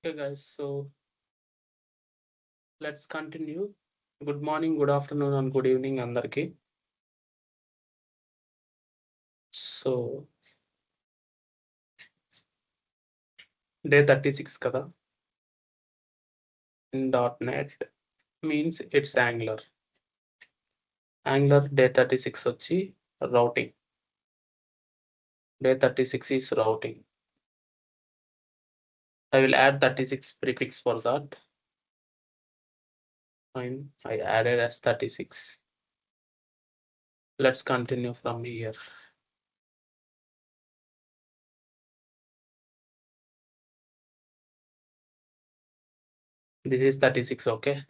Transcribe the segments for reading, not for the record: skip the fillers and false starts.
Okay, guys, so let's continue. Good morning, good afternoon, and good evening, andarki. So, day 36 kada. In .NET means it's Angular. Angular day 36 వచ్చి routing. Day 36 is routing. I will add 36 prefix for that. Fine, I added as 36. Let's continue from here. This is 36, okay?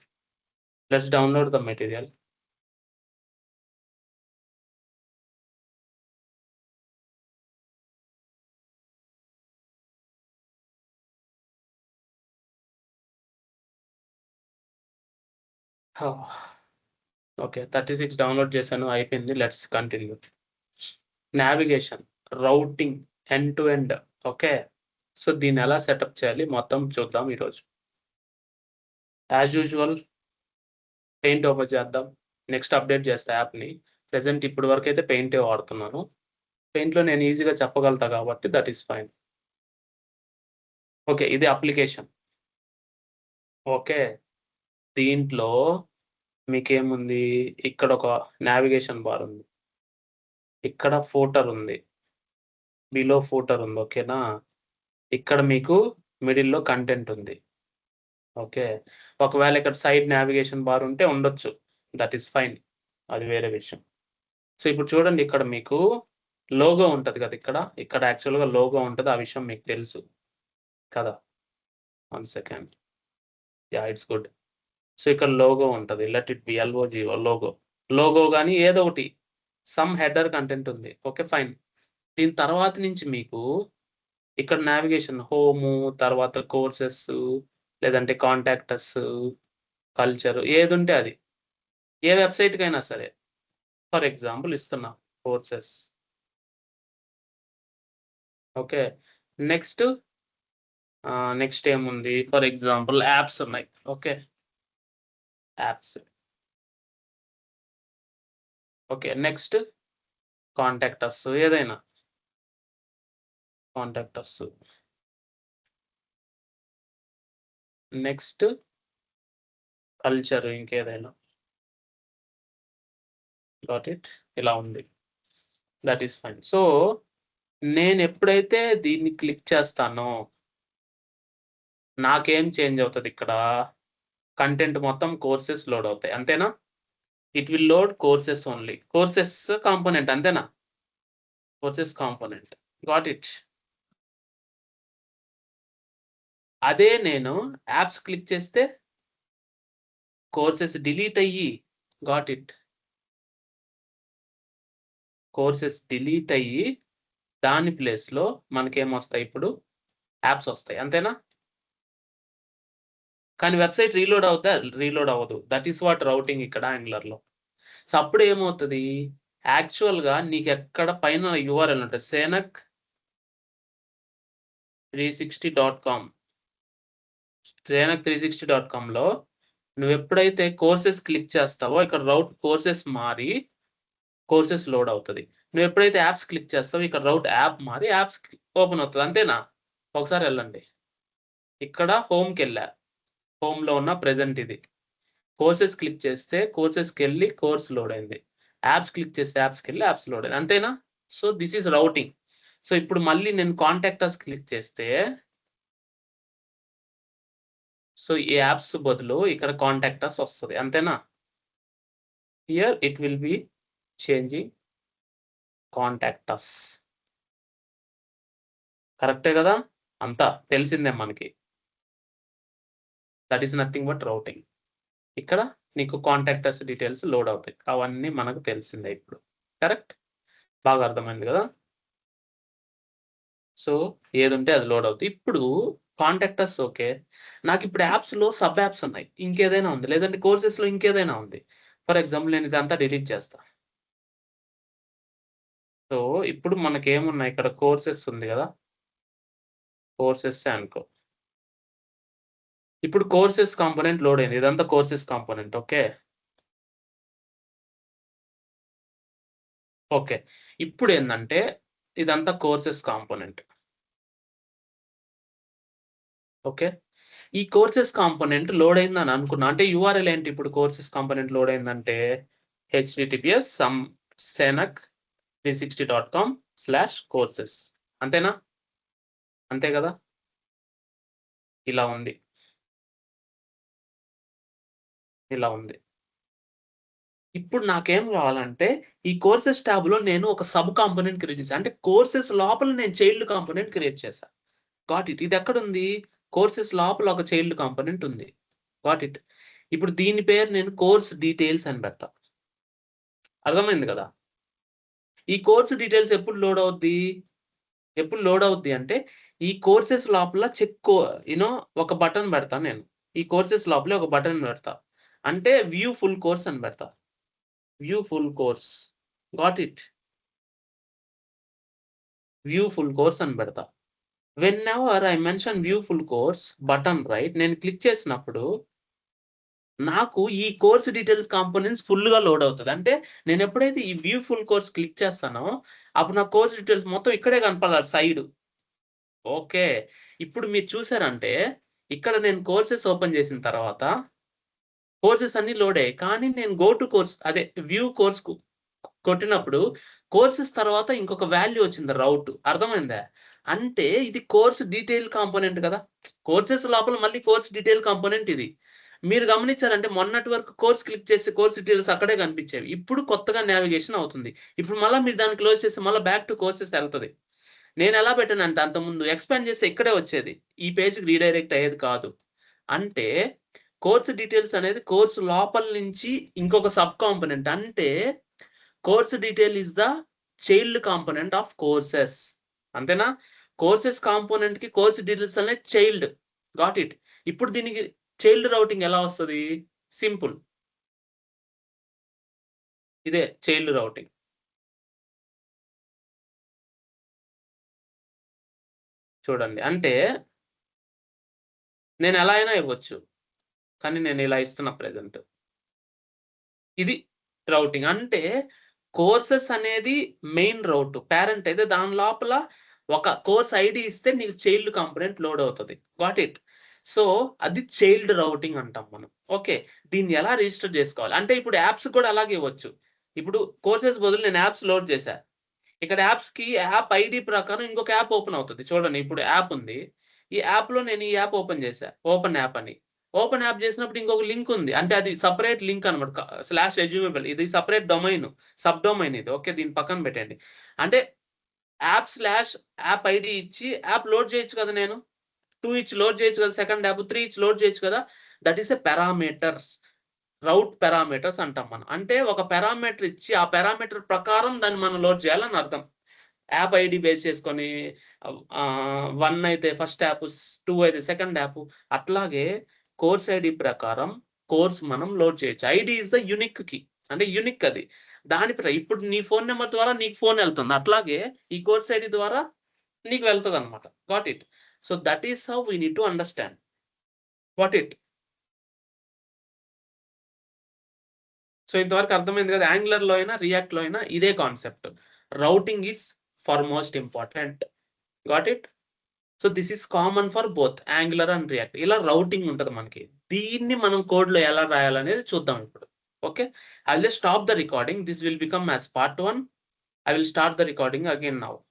Let's download the material. Okay 36 download చేశాను, అయిపోయింది. Let's continue. Navigation, routing, end to end. Okay, so దీన్ని ఎలా setup చేయాలి మొత్తం చూద్దాం ఈరోజు. As usual paint open చేద్దాం. Next update చేస్తా యాప్ని. ప్రెజెంట్ ఇప్పటి వరకు అయితే పెయింటే వాడుతున్నాను. పెయింట్లో నేను ఈజీగా చెప్పగలుగుతా కాబట్టి దట్ ఈస్ ఫైన్. ఓకే, ఇది అప్లికేషన్. ఓకే, దీంట్లో మీకేముంది, ఇక్కడ ఒక నావిగేషన్ బార్ ఉంది, ఇక్కడ ఫూటర్ ఉంది, బిలో ఫూటర్ ఉంది. ఓకేనా, ఇక్కడ మీకు మిడిల్‌లో కంటెంట్ ఉంది. ఓకే, ఒకవేళ ఇక్కడ సైడ్ నావిగేషన్ బార్ ఉంటే ఉండొచ్చు, దట్ ఈస్ ఫైన్, అది వేరే విషయం. సో ఇప్పుడు చూడండి, ఇక్కడ మీకు లోగో ఉంటది కదా, ఇక్కడ యాక్చువల్‌గా లోగో ఉంటది. ఆ విషయం మీకు తెలుసు కదా. 1 second. Yeah! It's good. So ఇక్కడ లోగో ఉంటది. Let it be LOGO, logo. Logo గాని ఏదో ఒకటి, సమ్ హెడర్ కంటెంట్ ఉంది. Okay, fine. దీని తర్వాత నుంచి మీకు ఇక్కడ నావిగేషన్ హోము, తర్వాత కోర్సెస్, లేదంటే కాంటాక్టస్, కల్చర్, ఏదుంటే అది. ఏ వెబ్‌సైట్‌కైనా సరే. ఫర్ ఎగ్జాంపుల్ ఇస్తున్నా కోర్సెస్. ఓకే, నెక్స్ట్ నెక్స్ట్ ఏముంది, ఫర్ ఎగ్జాంపుల్ యాప్స్ ఉన్నాయి. Okay, apps. ఓకే, నెక్స్ట్ కాంటాక్టస్, ఏదైనా కాంటాక్టస్. నెక్స్ట్ కల్చర్, ఇంకేదైనా. Got it? ఇలా ఉంది. That is fine. సో నేను ఎప్పుడైతే దీన్ని క్లిక్ చేస్తానో నాకేం చేంజ్ అవుతది ఇక్కడ, కంటెంట్ మొత్తం కోర్సెస్ లోడ్ అవుతాయి. అంతేనా? It will load courses only. Courses component అంతేనా? Courses component. Got it? అదే నేను యాప్స్ క్లిక్ చేస్తే కోర్సెస్ డిలీట్ అయ్యి, గాట్ ఇట్? కోర్సెస్ డిలీట్ అయ్యి దాని ప్లేస్‌లో మనకేమొస్తాయి ఇప్పుడు, యాప్స్ వస్తాయి. అంతేనా? కానీ వెబ్‌సైట్ రీలోడ్ అవుద్దా? రీలోడ్ అవ్వదు. దట్ ఈస్ వాట్ రౌటింగ్ ఇక్కడ యాంగులర్‌లో. సో అప్పుడు ఏమవుతది, యాక్చువల్‌గా నీకెక్కడ పైన యూఆర్ఎల్ ఉంటది. senak360.com. senak360.comలో నువ్వెప్పుడైతే కోర్సెస్ క్లిక్ చేస్తావో ఇక్కడ రౌట్ కోర్సెస్ మారి కోర్సెస్ లోడ్ అవుతది. నువ్వెప్పుడైతే యాప్స్ క్లిక్ చేస్తావో ఇక్కడ రౌట్ యాప్ మారి యాప్స్ ఓపెన్ అవుతది. అంతేనా? ఒకసారి ఎళ్ళండి. ఇక్కడ హోమ్‌కెళ్ళా. హోమ్‌లో ఉన్న ప్రెజెంట్ ఇది. కోర్సెస్ క్లిక్ చేస్తే కోర్సెస్‌కెళ్ళి కోర్స్ లోడ్ అయింది. యాప్స్ క్లిక్ చేస్తే యాప్స్‌కెళ్ళి యాప్స్ లోడ్ అయింది. అంతేనా? So this is routing. So ఇప్పుడు మళ్ళీ నేను కాంటాక్ట్ అస్ క్లిక్ చేస్తే సో ఈ యాప్స్ బదులు ఇక్కడ కాంటాక్ట్ అస్ వస్తది. అంతేనా? Here it will be changing contact us. కరెక్టే గదా! అంతా తెలిసిందే మనకి. That is nothing but routing. ఇక్కడ నీకు కాంటాక్ట్ అస్ డీటెయిల్స్ లోడ్ అవుతాయి. అవన్నీ మనకు తెలిసిందే ఇప్పుడు. కరెక్ట్? బాగా అర్థమైంది గదా! సో ఏదుంటే అది లోడ్ అవుద్ది. ఇప్పుడు కాంటాక్ట్ అస్ ఓకే. నాకిప్పుడు యాప్స్‌లో సబ్ యాప్స్ ఉన్నాయి. ఇంకేదైనా ఉంది. లేదంటే కోర్సెస్‌లో ఇంకేదైనా ఉంది. ఫర్ ఎగ్జాంపుల్ నేను ఇదంతా డిలీట్ చేస్తా. సో ఇప్పుడు మనకేమున్నాయి, ఇక్కడ కోర్సెస్ ఉంది గదా! కోర్సెస్సే అనుకో. ఇప్పుడు కోర్సెస్ కాంపోనెంట్ లోడ్ అయింది. ఇదంతా కోర్సెస్ కాంపోనెంట్. ఓకే. ఓకే. ఇప్పుడేందంటే ఇదంతా కోర్సెస్ కాంపోనెంట్. ఓకే. ఈ కోర్సెస్ కాంపోనెంట్ లోడ్ అయిందని అనుకున్నా. అంటే యూఆర్ఎల్ ఏంటి ఇప్పుడు కోర్సెస్ కాంపోనెంట్ లోడ్ అయిందంటే https senac360.com/courses అంతేనా? అంతే గదా! ఇలా ఉంది. ఇలా ఉంది. ఇప్పుడు నాకేం గావాలంటే ఈ కోర్సెస్ టాబ్‌లో నేను ఒక సబ్ కాంపోనెంట్ క్రియేట్ చేశా. అంటే కోర్సెస్ లోపల నేను చైల్డ్ కాంపోనెంట్ క్రియేట్ చేశా. Got it. ఇదెక్కడుంది? కోర్సెస్ లోపల ఒక చైల్డ్ కాంపోనెంట్ ఉంది. Got it. ఇప్పుడు దీని పేరు నేను కోర్స్ డీటెయిల్స్ అని పెడతా. అర్థమైంది గదా! ఈ కోర్స్ డీటెయిల్స్ ఎప్పుడు లోడ్ అవుద్ది? ఎప్పుడు లోడ్ అవుద్ది అంటే ఈ కోర్సెస్ లోపల ఒక బటన్ పెడతా నేను. ఈ కోర్సెస్ లోపలే ఒక బటన్ పెడతా. అంటే వ్యూ ఫుల్ కోర్స్ అని పెడతా. View full course. Got it. View full course అని పెడతా. Whenever I mention view full course button right నేను క్లిక్ చేసినప్పుడు నాకు ఈ కోర్స్ డీటెయిల్స్ కాంపోనెంట్స్ ఫుల్‌గా లోడ్ అవుతది. అంటే నేను ఎప్పుడైతే ఈ వ్యూ ఫుల్ కోర్స్ క్లిక్ చేస్తానో అప్పుడు నా కోర్స్ డీటెయిల్స్ మొత్తం ఇక్కడే కనపడాలి సైడ్. ఓకే. ఇప్పుడు మీరు చూసారంటే ఇక్కడ నేను కోర్సెస్ ఓపెన్ చేసిన తర్వాత కోర్సెస్ అన్నీ లోడ్ అయ్యాయి. కానీ నేను గో టు కోర్స్ అదే వ్యూ కోర్స్ కొట్టినప్పుడు కోర్సెస్ తర్వాత ఇంకొక వాల్యూ వచ్చింది రౌట్. అర్థమైందా? అంటే ఇది కోర్స్ డీటెయిల్ కాంపోనెంట్ కదా! కోర్సెస్ లోపల మళ్ళీ కోర్స్ డీటెయిల్ కాంపోనెంట్ ఇది. మీరు గమనించారంటే మొన్నటి వరకు కోర్స్ క్లిక్ చేస్తే కోర్స్ డీటెయిల్స్ అక్కడే కనిపించేవి. ఇప్పుడు కొత్తగా నావిగేషన్ అవుతుంది. ఇప్పుడు మళ్ళా మీరు దాన్ని క్లోజ్ చేసి మళ్ళా బ్యాక్ టు కోర్సెస్ ఎళ్తది. నేనెలా పెట్టానంటే అంతకుముందు ఎక్స్‌పాండ్ చేస్తే ఇక్కడే వచ్చేది. ఈ పేజ్‌కి రీడైరెక్ట్ అయ్యేది కాదు. అంటే కోర్స్ డీటెయిల్స్ అనేది కోర్స్ లోపల నుంచి ఇంకొక సబ్ కాంపోనెంట్. అంటే course detail is the child component of courses. అంతేనా? కోర్సెస్ కాంపోనెంట్‌కి కోర్స్ డీటెయిల్స్ అనేది చైల్డ్. Got it. ఇప్పుడు దీనికి చైల్డ్ రౌటింగ్ ఎలా వస్తది? సింపుల్. ఇదే చైల్డ్ రౌటింగ్. చూడండి. అంటే నేను ఎలా అయినా ఇవ్వచ్చు. కానీ నేను ఇలా ఇస్తున్నా ప్రెజెంట్. ఇది రౌటింగ్. అంటే కోర్సెస్ అనేది మెయిన్ రౌట్. పేరెంట్ అయితే దాని లోపల ఒక కోర్స్ ఐడీ ఇస్తే నీకు చైల్డ్ కాంపోనెంట్ లోడ్ అవుతది. Got it. సో, అది చైల్డ్ రౌటింగ్ అంటాం మనం. ఓకే. దీన్ని ఎలా రిజిస్టర్ చేసుకోవాలి? అంటే ఇప్పుడు యాప్స్ కూడా అలాగే ఇవ్వచ్చు. ఇప్పుడు కోర్సెస్ బదులు నేను యాప్స్ లోడ్ చేశా. ఇక్కడ యాప్స్‌కి యాప్ ఐడీ ప్రకారం ఇంకొక యాప్ ఓపెన్ అవుతది. చూడండి ఇప్పుడు యాప్ ఉంది. ఈ యాప్‌లో నేను ఈ యాప్ ఓపెన్ చేశా. ఓపెన్ యాప్ అని. ఓపెన్ యాప్ చేసినప్పుడు ఇంకొక లింక్ ఉంది. అంటే అది సెపరేట్ లింక్ అన్నమాట. /resumeable ఇది సెపరేట్ డొమైన్. సబ్ డొమైన్ ఇది. ఓకే. దీన్ని పక్కన పెట్టండి. అంటే యాప్ ఐడీ ఇచ్చి యాప్ లోడ్ చేయొచ్చు కదా నేను. 2 ఇచ్చి లోడ్ చేయొచ్చు కదా! సెకండ్ యాప్ 3 ఇచ్చి లోడ్ చేయొచ్చు కదా! That is a parameters. Route parameters అంటాం మనం. అంటే ఒక పారామీటర్ ఇచ్చి ఆ పారామీటర్ ప్రకారం దాన్ని మనం లోడ్ చేయాలని అర్థం. యాప్ ఐడీ బేస్ చేసుకొని 1 అయితే ఫస్ట్ యాప్, 2 అయితే సెకండ్ యాప్ అట్లాగే కోర్స్ ఐడీ ప్రకారం కోర్స్ మనం లోడ్ చేయొచ్చు. ID is the unique key. అంటే యూనిక్ అది. ఇప్పుడు నీ ఫోన్ నంబర్ ద్వారా నీకు ఫోన్ ఎళ్తుంది. అట్లాగే ఈ కోర్స్ ఐడీ ద్వారా నీకు వెళ్తదన్నమాట. Got it. So, that is how we need to understand. Got it. So, ఇంతవరకు అర్థమైంది కదా! యాంగులర్‌లో అయినా, రియాక్ట్‌లో అయినా ఇదే concept. Routing is for most important. Got it? So, this is common for both Angular and React. ఇలా రౌటింగ్ ఉంటది మనకి. దీన్ని మనం కోడ్‌లో ఎలా రాయాలనేది చూద్దాం ఇప్పుడు. Okay. I will just stop the recording. This will become as part 1. I will start the recording again now.